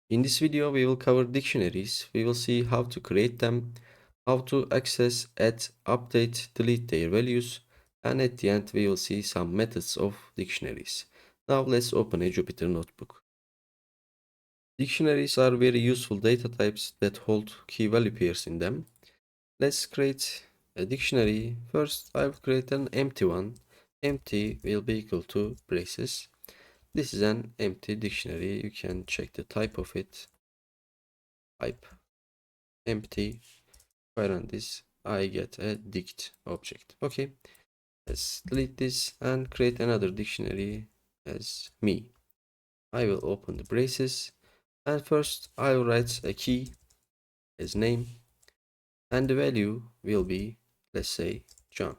In this video, we will cover dictionaries. We will see how to create them, how to access, add, update, delete their values, and at the end, we will see some methods of dictionaries. Now, let's open a Jupyter notebook. Dictionaries are very useful data types that hold key value pairs in them. Let's create a dictionary. First, I will create an empty one. Empty will be equal to braces. This is an empty dictionary. You can check the type of it. Type empty. If I run this, I get a dict object. Okay, let's delete this and create another dictionary as me. I will open the braces and first I will write a key as name and the value will be, let's say, John.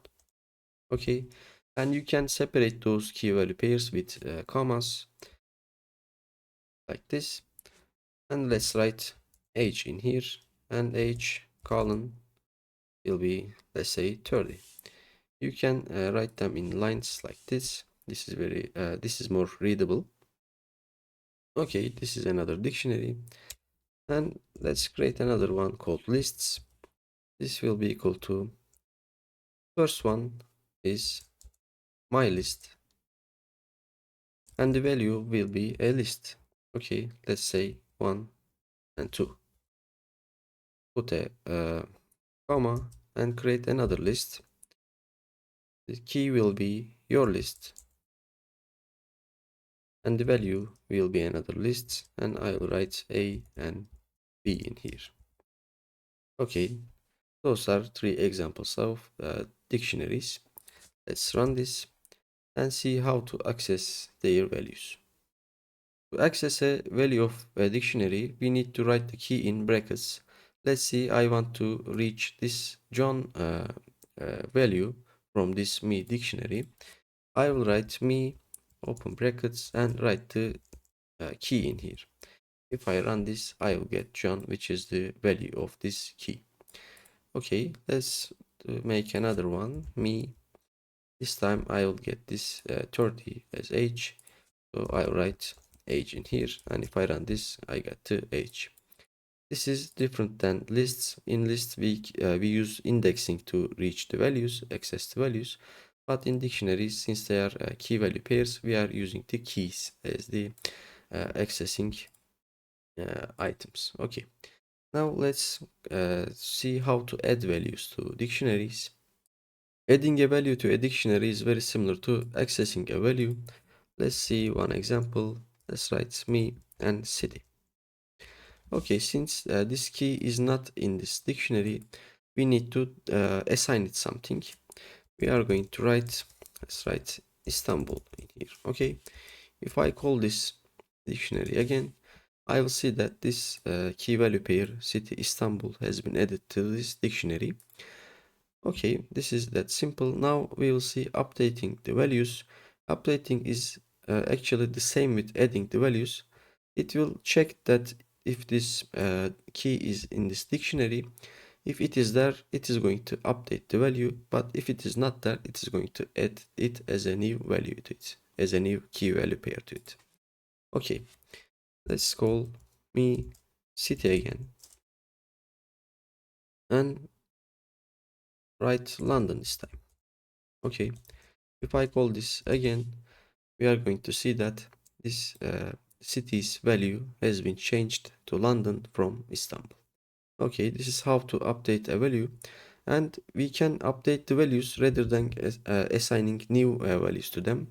Okay, and you can separate those key value pairs with commas like this. And let's write age in here and age colon will be, let's say, 30. You can write them in lines like this. This is more readable. Okay, this is another dictionary. And let's create another one called lists. This will be equal to, first one is my list. And the value will be a list. Okay, let's say 1 and 2. Put a comma and create another list. The key will be your list. And the value will be another list, and I will write A and B in here. Okay, those are three examples of dictionaries. Let's run this and see how to access their values. To access a value of a dictionary, we need to write the key in brackets. Let's see, I want to reach this John value from this me dictionary. I will write me, open brackets, and write the key in here. If I run this, I will get John, which is the value of this key. Okay, let's make another one, me. This time I will get this 30 as age. So I'll write age in here. And if I run this, I get the age. This is different than lists. In lists, we use indexing to reach the values, access the values. But in dictionaries, since they are key value pairs, we are using the keys as the accessing items. Okay, now let's see how to add values to dictionaries. Adding a value to a dictionary is very similar to accessing a value. Let's see one example. Let's write me and city. Okay, since this key is not in this dictionary, we need to assign it something. We are going to write, let's write Istanbul in here. Okay, if I call this dictionary again, I will see that this key value pair city Istanbul has been added to this dictionary. Okay, this is that simple. Now we will see updating the values. Updating is actually the same with adding the values. It will check that if this key is in this dictionary. If it is there, it is going to update the value, but if it is not there, it is going to add it as a new value to it, as a new key value pair to it. Okay, let's call me city again and write London this time. Okay, if I call this again, we are going to see that this city's value has been changed to London from Istanbul. Okay, this is how to update a value, and we can update the values rather than assigning new values to them.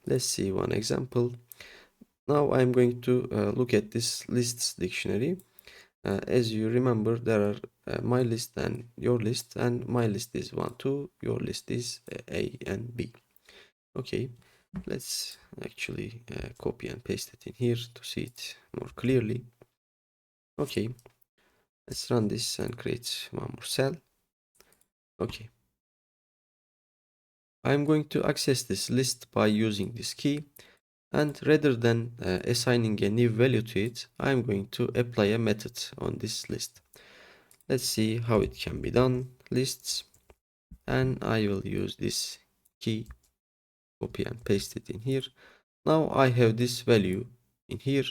Let's see one example. Now I'm going to look at this lists dictionary. As you remember, there are my list and your list, and my list is 1, 2, your list is A and B. Okay, let's actually copy and paste it in here to see it more clearly. Okay, let's run this and create one more cell. Okay, I'm going to access this list by using this key, and rather than assigning a new value to it, I'm going to apply a method on this list. Let's see how it can be done. Lists, and I will use this key, copy and paste it in here. Now I have this value in here.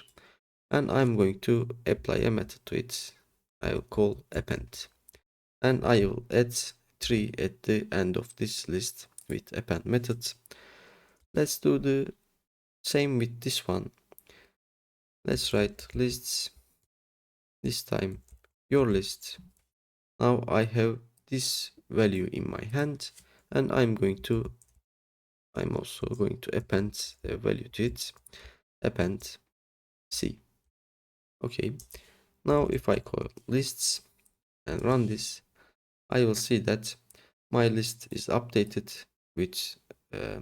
and I'm going to apply a method to it. I will call append, and I will add 3 at the end of this list with append methods. Let's do the same with this one. Let's write lists, this time your list. Now I have this value in my hand, and I'm also going to append a value to it, append C. Okay, now if I call lists and run this, I will see that my list is updated with uh,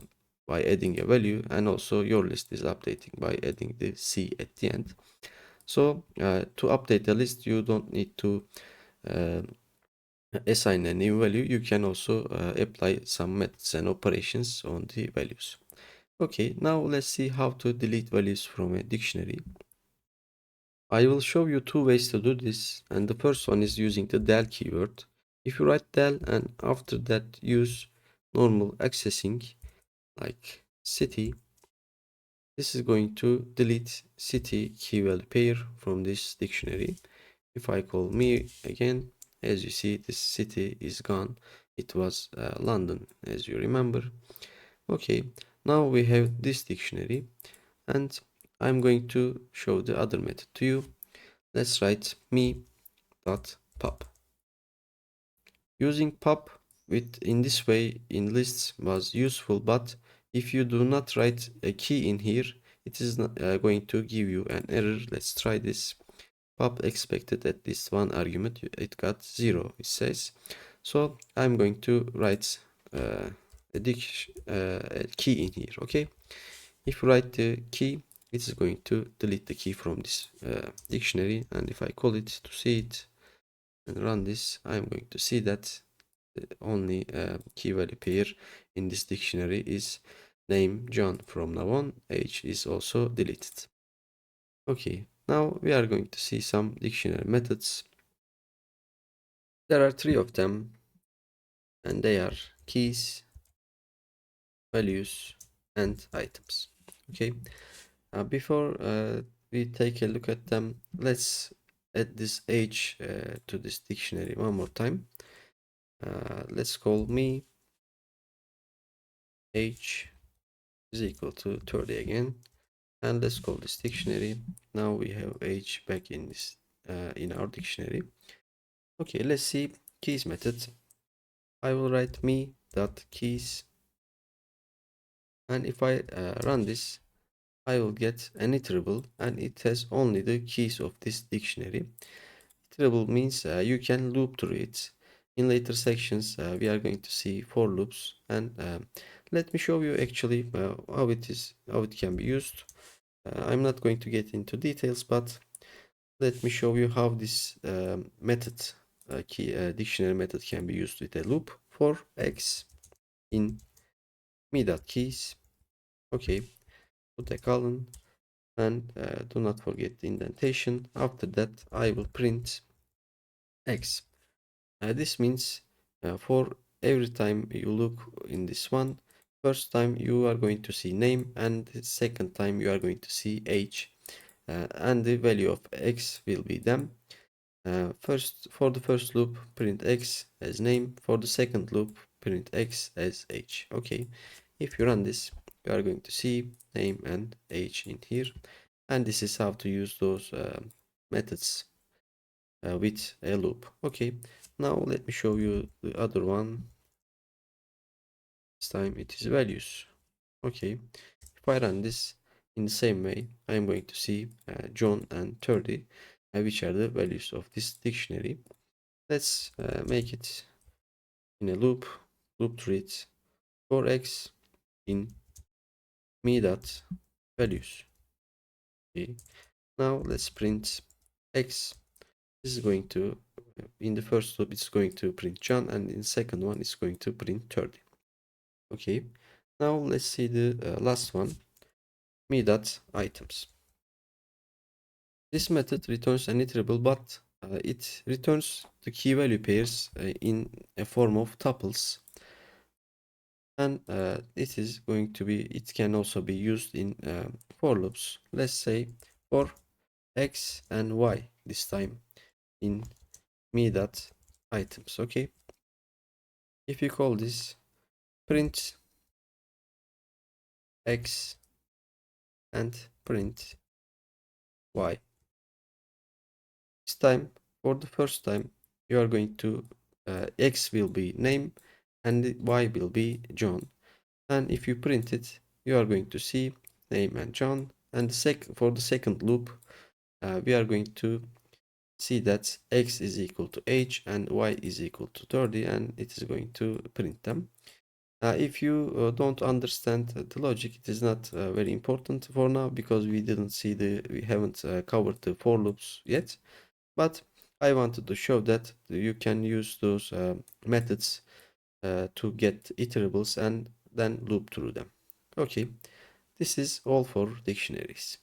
by adding a value, and also your list is updating by adding the C at the end. So to update the list, you don't need to uh, assign a new value. You can also apply some methods and operations on the values. Okay, now let's see how to delete values from a dictionary. I will show you two ways to do this, and the first one is using the del keyword. If you write del and after that use normal accessing like city, this is going to delete city key value pair from this dictionary. If I call me again, as you see, this city is gone. It was London, as you remember. Okay, now we have this dictionary, and I'm going to show the other method to you. Let's write me.pop. Using pop with in this way in lists was useful, but if you do not write a key in here, it is not going to give you an error. Let's try this. Pop expected at least one argument. It got 0, it says. So I'm going to write a key in here. Okay, if you write the key, it is going to delete the key from this dictionary, and if I call it to see it and run this, I'm going to see that the only key value pair in this dictionary is name John. From now on, H is also deleted. Okay, now we are going to see some dictionary methods. There are 3 of them, and they are keys, values, and items. Okay, before we take a look at them, let's add this H to this dictionary one more time. Let's call me H is equal to 30 again, and let's call this dictionary. Now we have H back in this in our dictionary. Okay, let's see keys method. I will write me dot keys, and if I run this, I will get an iterable, and it has only the keys of this dictionary. Iterable means you can loop through it. In later sections, we are going to see for loops, and let me show you actually how it can be used. I'm not going to get into details, but let me show you how this method, dictionary method, can be used with a loop. For x in me.keys. Okay, put a colon, and do not forget the indentation. After that, I will print x. This means for every time you look in this one, first time you are going to see name, and the second time you are going to see age, and the value of x will be them. First, for the first loop, print x as name. For the second loop, print x as age. Okay, if you run this, you are going to see name and age in here, and this is how to use those methods with a loop. Okay, now let me show you the other one. This time it is values. Okay, if I run this in the same way, I am going to see John and 30, which are the values of this dictionary. Let's make it in a loop through it for x in me dot values. Okay, now let's print x. This is going to, in the first loop, it's going to print John, and in the second one, it's going to print 30. Okay, now let's see the last one, me dot items. This method returns an iterable, but it returns the key value pairs in a form of tuples, and it is going to be, it can also be used in for loops. Let's say for X and Y this time in me dot items. Okay, if you call this print X and print Y, this time for the first time you are going to X will be name and Y will be John, and if you print it you are going to see name and John, and for the second loop we are going to see that X is equal to H and Y is equal to 30, and it is going to print them. If you don't understand the logic, it is not very important for now because we haven't covered the for loops yet. But I wanted to show that you can use those methods to get iterables and then loop through them. Okay, this is all for dictionaries.